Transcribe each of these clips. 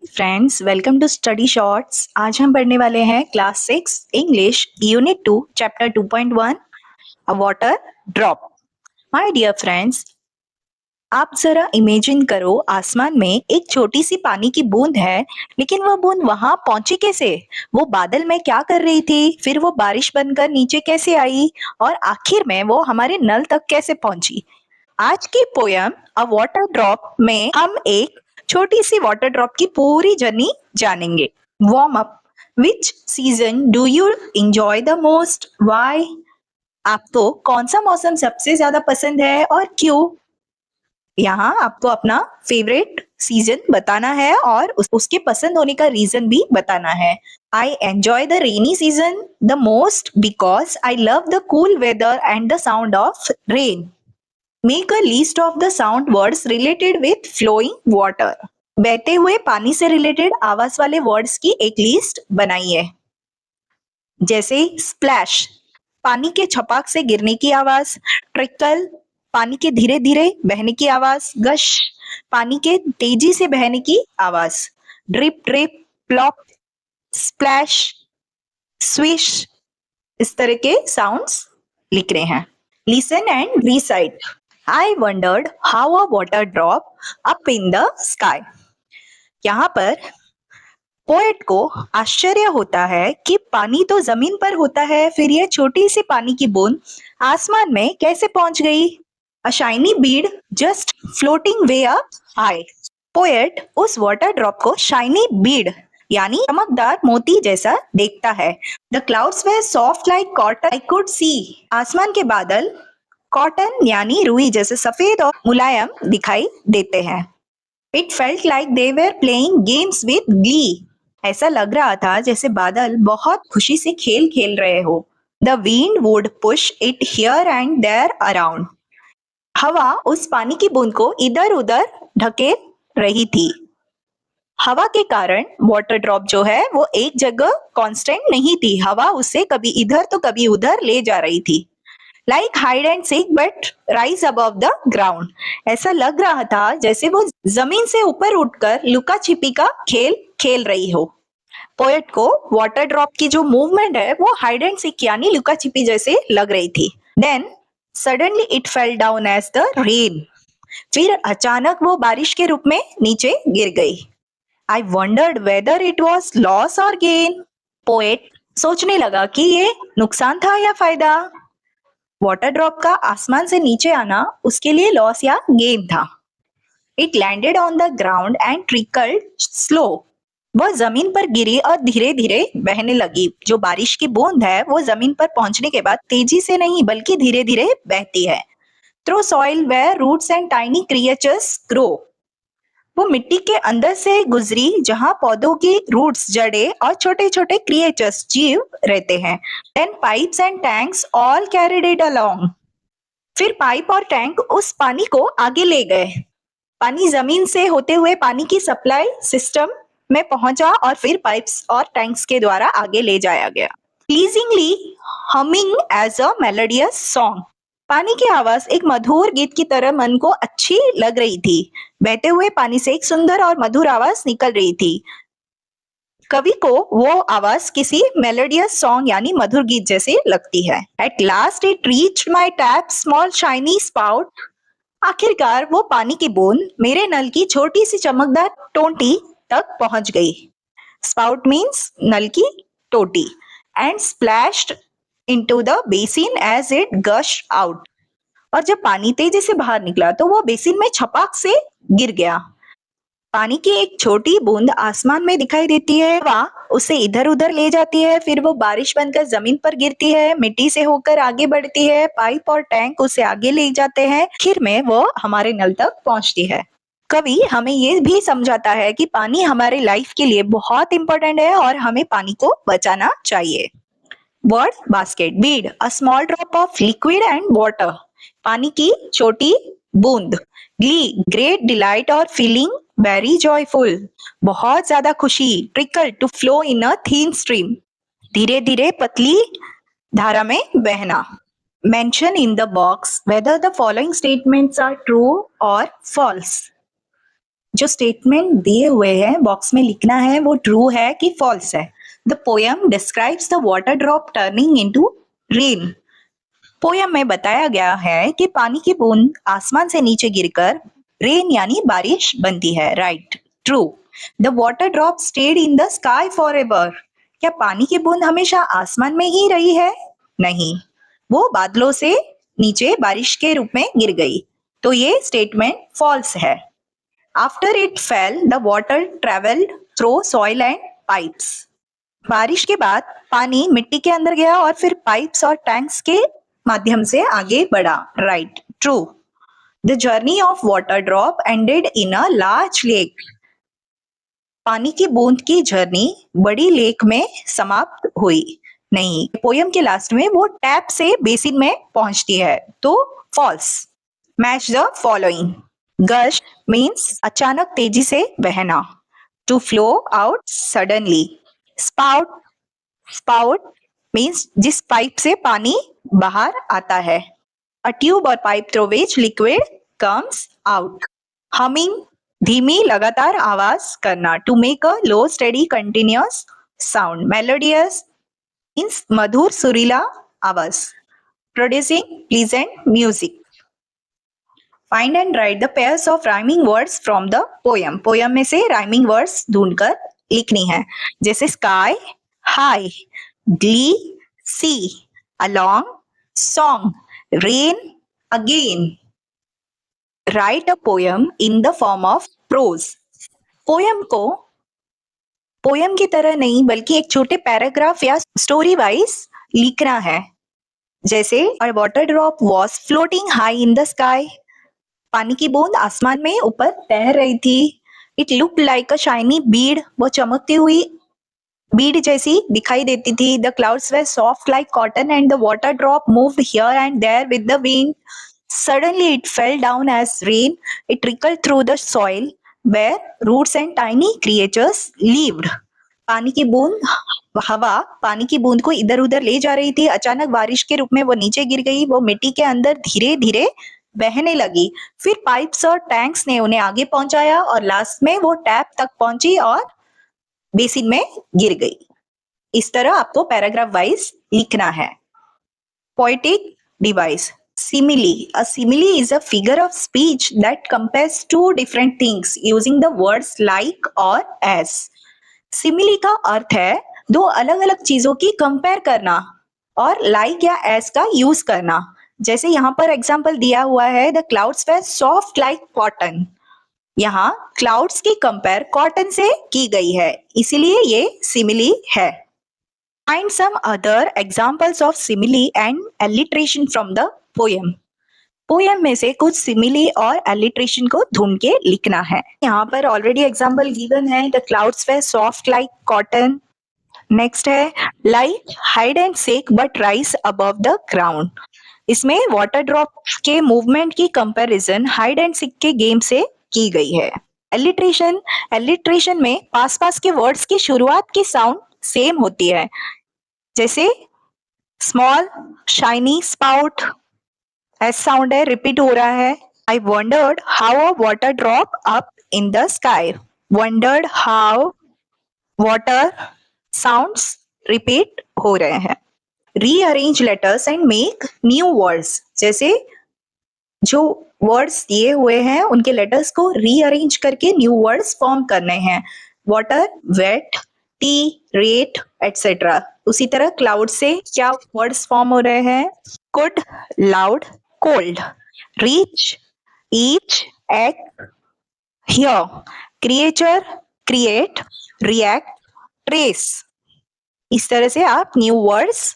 Friends, welcome to study shorts. आज हम पढ़ने वाले हैं class 6 English unit 2 chapter 2.1 a water drop. My dear friends, आप जरा इमेजिन करो, आसमान में एक छोटी सी पानी की बूंद है, लेकिन वो बूंद वहां पहुंची कैसे? वो बादल में क्या कर रही थी? फिर वो बारिश बनकर नीचे कैसे आई? और आखिर में वो हमारे नल तक कैसे पहुंची? आज की पोयम अ वाटर ड्रॉप में हम एक छोटी सी वाटर ड्रॉप की पूरी जर्नी जानेंगे। Warm up. Which season do you enjoy the most? Why? आपको कौन सा मौसम सबसे ज्यादा पसंद है और क्यों? यहाँ आपको अपना फेवरेट सीजन बताना है और उसके पसंद होने का रीजन भी बताना है। I enjoy the rainy season the most because I love the cool weather and the sound of rain. Make a list of the sound words related with flowing water. बहते हुए पानी से रिलेटेड आवाज वाले words की एक list बनाइए। जैसे स्प्लैश, पानी के छपाक से गिरने की आवाज। ट्रिकल, पानी के धीरे धीरे बहने की आवाज। गश, पानी के तेजी से बहने की आवाज। Drip drip, plop, splash, swish, इस तरह के साउंड्स लिख रहे हैं। Listen and recite. I wondered how a water drop up in the sky. यहाँ पर पोएट को आश्चर्य होता है कि पानी तो जमीन पर होता है, फिर यह छोटी सी पानी की बूंद आसमान में कैसे पहुंच गई? A shiny bead just floating way up high. Poet उस वाटर ड्रॉप को शाइनी बीड यानी चमकदार मोती जैसा देखता है। The clouds they soft like cotton I could see. आसमान के बादल कॉटन यानी रुई जैसे सफेद और मुलायम दिखाई देते हैं। It felt like they were playing games with Glee. ऐसा लग रहा था जैसे बादल बहुत खुशी से खेल खेल रहे हो। The wind would push it here and there around. हवा उस पानी की बूंद को इधर उधर ढकेल रही थी। हवा के कारण वाटर ड्रॉप जो है वो एक जगह कांस्टेंट नहीं थी। हवा उसे कभी इधर तो कभी उधर ले जा रही थी। Like hide and seek but rise above the ground. ऐसा लग रहा था जैसे वो जमीन से ऊपर उठकर लुका छिपी का खेल खेल रही हो। पोएट को वाटर ड्रॉप की जो मूवमेंट है वो हाइड एंड सीक यानी लुका छिपी जैसे लग रही थी। Then suddenly it fell down as the rain. फिर अचानक वो बारिश के रूप में नीचे गिर गई। आई wandered whether it was loss और गेन। पोएट सोचने लगा कि ये नुकसान था या फायदा। वाटर ड्रॉप का आसमान से नीचे आना उसके लिए लॉस या गेन था। It landed on the ground and trickled slow. वह जमीन पर गिरी और धीरे धीरे बहने लगी। जो बारिश की बूंद है वो जमीन पर पहुंचने के बाद तेजी से नहीं बल्कि धीरे धीरे बहती है। Through soil where roots and tiny creatures grow. वो मिट्टी के अंदर से गुजरी जहां पौधों की रूट्स, जड़ें और छोटे छोटे क्रिएचर्स, जीव रहते हैं। Then pipes and tanks all carried it along. फिर पाइप और टैंक उस पानी को आगे ले गए। पानी जमीन से होते हुए पानी की सप्लाई सिस्टम में पहुंचा और फिर पाइप्स और टैंक्स के द्वारा आगे ले जाया गया। Pleasingly humming as a melodious song. पानी की आवाज एक मधुर गीत की तरह मन को अच्छी लग रही थी। बहते हुए पानी से एक सुंदर और मधुर आवाज निकल रही थी। कवि को वो आवाज किसी मेलोडियस सॉन्ग यानी मधुर गीत जैसी लगती है। At last it reached my tap small shiny spout. आखिरकार वो पानी की बूंद मेरे नल की छोटी सी चमकदार टोंटी तक पहुंच गई। स्पाउट मीन्स नल की टोटी। And splashed into the basin as it gush out. और जब पानी तेजी से बाहर निकला तो वो बेसिन में छपाक से गिर गया। पानी की एक छोटी बूंद आसमान में दिखाई देती है। वह उसे इधर उधर ले जाती है, फिर वो बारिश बनकर जमीन पर गिरती है, मिट्टी से होकर आगे बढ़ती है, पाइप और टैंक उसे आगे ले जाते हैं, आखिर में वो हमारे नल तक पहुंचती है। कवि हमें ये भी समझाता है कि पानी हमारे लाइफ के लिए बहुत इंपॉर्टेंट है और हमें पानी को बचाना चाहिए। Word basket. Bead, a small drop of liquid and water. पानी की छोटी बूंद। ग्ली, ग्रेट डिलाइट और फीलिंग वेरी जॉयफुल, बहुत ज्यादा खुशी। Trickle, to flow in a thin stream, धीरे धीरे पतली धारा में बहना। Mention in the box whether the following statements are true और फॉल्स। जो स्टेटमेंट दिए हुए हैं बॉक्स में लिखना है वो ट्रू है कि फॉल्स है। The poem describes the water drop turning into rain. Poem में बताया गया है कि पानी की बूंद आसमान से नीचे गिरकर रेन यानी बारिश बनती है। Right, true. The water drop stayed in the sky for ever. क्या पानी की बूंद हमेशा आसमान में ही रही है? नहीं, वो बादलों से नीचे बारिश के रूप में गिर गई। तो ये स्टेटमेंट फॉल्स है। After it fail the water travelled through soil and pipes. बारिश के बाद पानी मिट्टी के अंदर गया और फिर पाइप्स और टैंक्स के माध्यम से आगे बढ़ा। Right, true. The journey of water drop ended in a large lake. पानी की बूंद की जर्नी बड़ी लेक में समाप्त हुई। नहीं, पोयम के लास्ट में वो टैप से बेसिन में पहुंचती है। तो falls. Match the following. Gush means अचानक तेजी से बहना। To flow out suddenly. Spout spout means जिस पाइप से पानी बाहर आता है। अ ट्यूब और pipe through which liquid comes out. Humming धीमी लगातार आवाज करना। To make a low steady continuous sound. Melodious means मधुर सुरीला आवाज। Producing pleasant music. Find and write the pairs of rhyming words from the poem. Poem में से rhyming words ढूंढकर लिखनी है, जैसे sky, high, glee, sea, along, song, rain, again. Write a poem in the form of prose. Poem को poem की तरह नहीं बल्कि एक छोटे पैराग्राफ या स्टोरी वाइज लिखना है। जैसे a water drop was floating high in the sky. पानी की बूंद आसमान में ऊपर तैर रही थी। It look like a shiny bead. वो चमकती हुई बीड जैसी दिखाई देती थी। The clouds were soft like cotton and the water drop moved here and there with the wind. Suddenly it fell down as rain. It trickled through the soil where roots and tiny creatures lived. पानी की बूंद हवा पानी की बूंद को इधर उधर ले जा रही थी। अचानक बारिश के रूप में वो नीचे गिर गई। वो मिट्टी के अंदर धीरे धीरे बहने लगी। फिर पाइप्स और टैंक्स ने उन्हें आगे पहुंचाया और लास्ट में वो टैप तक पहुंची और बेसिन में गिर गई। इस तरह आपको पैराग्राफ वाइज लिखना है। Poetic device. Simile. A simile is a figure of speech that compares two different things using the words like or as. Simile का अर्थ है दो अलग अलग चीजों की कंपेयर करना और like या as का यूज करना। जैसे यहाँ पर एग्जाम्पल दिया हुआ है, the clouds were soft like cotton. यहाँ क्लाउड्स की कंपेयर कॉटन से की गई है, इसीलिए ये सिमिली है। Find some other examples of simile and alliteration from the poem. Poem में से कुछ सिमिली और एलिट्रेशन को ढूंढ के लिखना है। यहाँ पर ऑलरेडी एग्जाम्पल गिवन है। The clouds they soft like cotton. Next है like hide and seek but rise above the ground. इसमें वाटर ड्रॉप के मूवमेंट की कंपैरिजन हाइड एंड सीक के गेम से की गई है। एलिट्रेशन में पास पास के वर्ड्स की शुरुआत की साउंड सेम होती है, जैसे small, shiny, spout. S sound है, रिपीट हो रहा है। I wondered how a water drop up in the sky. Wondered how water sounds repeat हो रहे हैं। Rearrange letters and make new words. जैसे जो वर्ड्स दिए हुए हैं उनके लेटर्स को रीअरेंज करके न्यू वर्ड्स फॉर्म करने हैं। Water, wet, tea, rate etcetera. उसी तरह क्लाउड से क्या वर्ड्स फॉर्म हो रहे हैं? Good, loud, cold. Reach, each, act, here. Creature, create, react, trace. इस तरह से आप न्यू वर्ड्स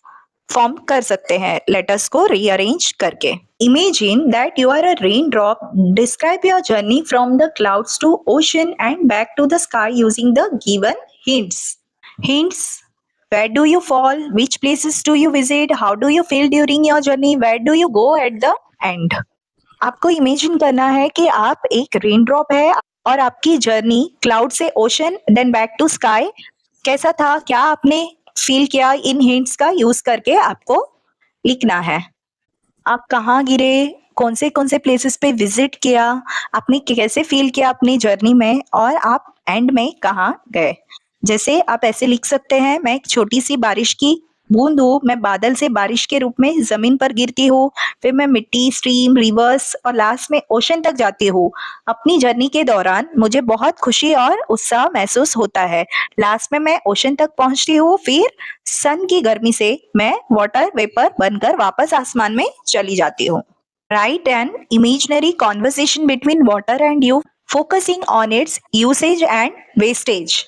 फॉर्म कर सकते हैं लेटर्स को रीअरेंज करके। Imagine that you are a rain drop. Describe your journey from the clouds to ocean and back to the sky using the given hints. Where do you fall? Which places do you visit? How do you feel during your journey? Where do you go at the end? आपको imagine करना है कि आप एक rain drop है और आपकी journey cloud से ocean then back to sky कैसा था, क्या आपने फील किया। इन हिंट्स का यूज करके आपको लिखना है। आप कहाँ गिरे, कौन से प्लेसेस पे विजिट किया, आपने कैसे फील किया अपनी जर्नी में और आप एंड में कहाँ गए। जैसे आप ऐसे लिख सकते हैं, मैं एक छोटी सी बारिश की बूंद हूँ, मैं बादल से बारिश के रूप में जमीन पर गिरती हूँ, फिर मैं मिट्टी, स्ट्रीम, रिवर्स और लास्ट में ओशन तक जाती हूँ। अपनी जर्नी के दौरान मुझे बहुत खुशी और उत्साह महसूस होता है। लास्ट में मैं ओशन तक पहुंचती हूँ, फिर सन की गर्मी से मैं वाटर वेपर बनकर वापस आसमान में चली जाती हूँ। Write an imaginary conversation between water and you, focusing on its usage and wastage.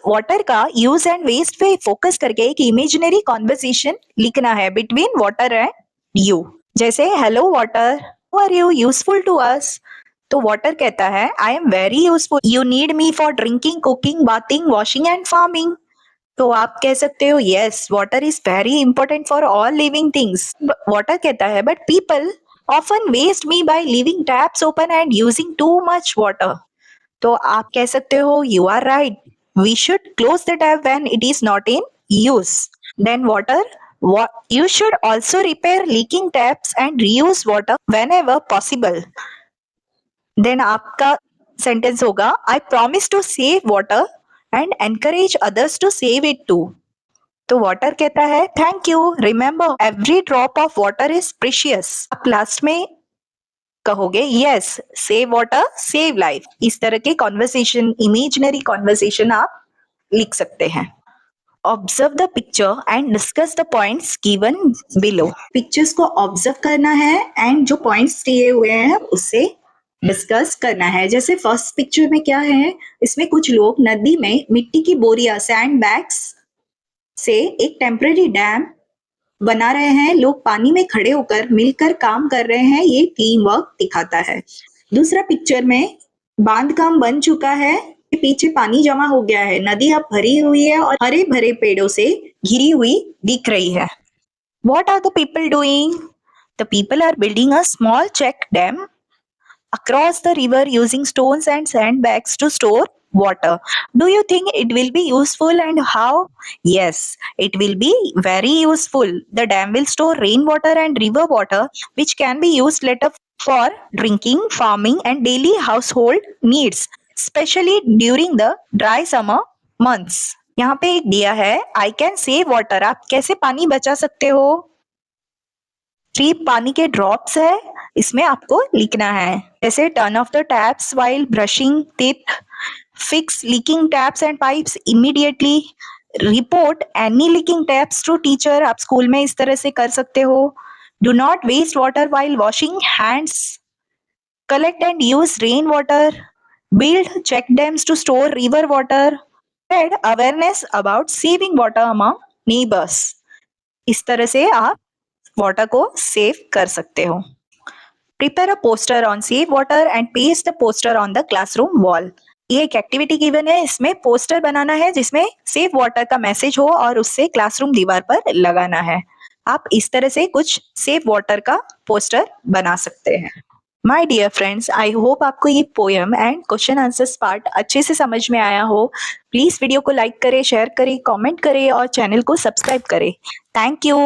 Water का यूज एंड वेस्ट पे फोकस करके एक इमेजिनरी कॉन्वर्सेशन लिखना है बिटवीन वाटर एंड यू। जैसे hello water, how are you useful to us. तो water कहता है I am very useful, you need me for drinking, cooking, bathing, washing and farming. तो आप कह सकते हो yes, water is very important for all living things. Water कहता है but people often waste me bye leaving taps open and using too much water. तो आप कह सकते हो you are right, we should close the tap when it is not in use. Then water, you should also repair leaking taps and reuse water whenever possible. Then आपका sentence होगा I promise to save water and encourage others to save it too. तो water कहता है thank you, remember every drop of water is precious. आप last में कहोगे yes, save water save life. इस तरह के कॉन्वर्सेशन, इमेजिनरी कॉन्वर्सेशन आप लिख सकते हैं। Observe the picture and discuss the points given below. Pictures को ऑब्जर्व करना है एंड जो पॉइंट्स दिए हुए हैं उससे डिस्कस करना है। जैसे फर्स्ट पिक्चर में क्या है, इसमें कुछ लोग नदी में मिट्टी की बोरियां, सैंड बैग्स से एक टेम्पररी डैम बना रहे हैं। लोग पानी में खड़े होकर मिलकर काम कर रहे हैं, ये टीम वर्क दिखाता है। दूसरा पिक्चर में बांध काम बन चुका है, पीछे पानी जमा हो गया है, नदी अब भरी हुई है और हरे भरे पेड़ों से घिरी हुई दिख रही है। What are the people doing? The people are building a small check dam across the river using stones and sandbags to store water. Do you think it will be useful and how? Yes, it will be very useful. The dam will store rainwater and river water which can be used later for drinking, farming and daily household needs, especially during the dry summer months. यहाँ पे एक दिया है I can save water. आप कैसे पानी बचा सकते हो? 3 पानी के ड्रॉप्स है, इसमें आपको लिखना है। जैसे turn off the taps while brushing teeth, fix leaking taps and pipes immediately, report any leaking taps to teacher. आप स्कूल में इस तरह से कर सकते हो। Do not waste water while washing hands, collect and use rain water, build check dams to store river water, spread awareness about saving water among neighbours. इस तरह से आप वाटर को सेव कर सकते हो। Prepare a poster on save water and paste the poster on the classroom wall. ये एक एक्टिविटी गिवन है, इसमें पोस्टर बनाना है जिसमें सेव वाटर का मैसेज हो और उससे क्लासरूम दीवार पर लगाना है। आप इस तरह से कुछ सेव वाटर का पोस्टर बना सकते हैं। My dear friends, I hope आपको ये poem and question answers part अच्छे से समझ में आया हो। प्लीज वीडियो को लाइक करें, शेयर करें, कमेंट करें और चैनल को सब्सक्राइब करें। Thank you.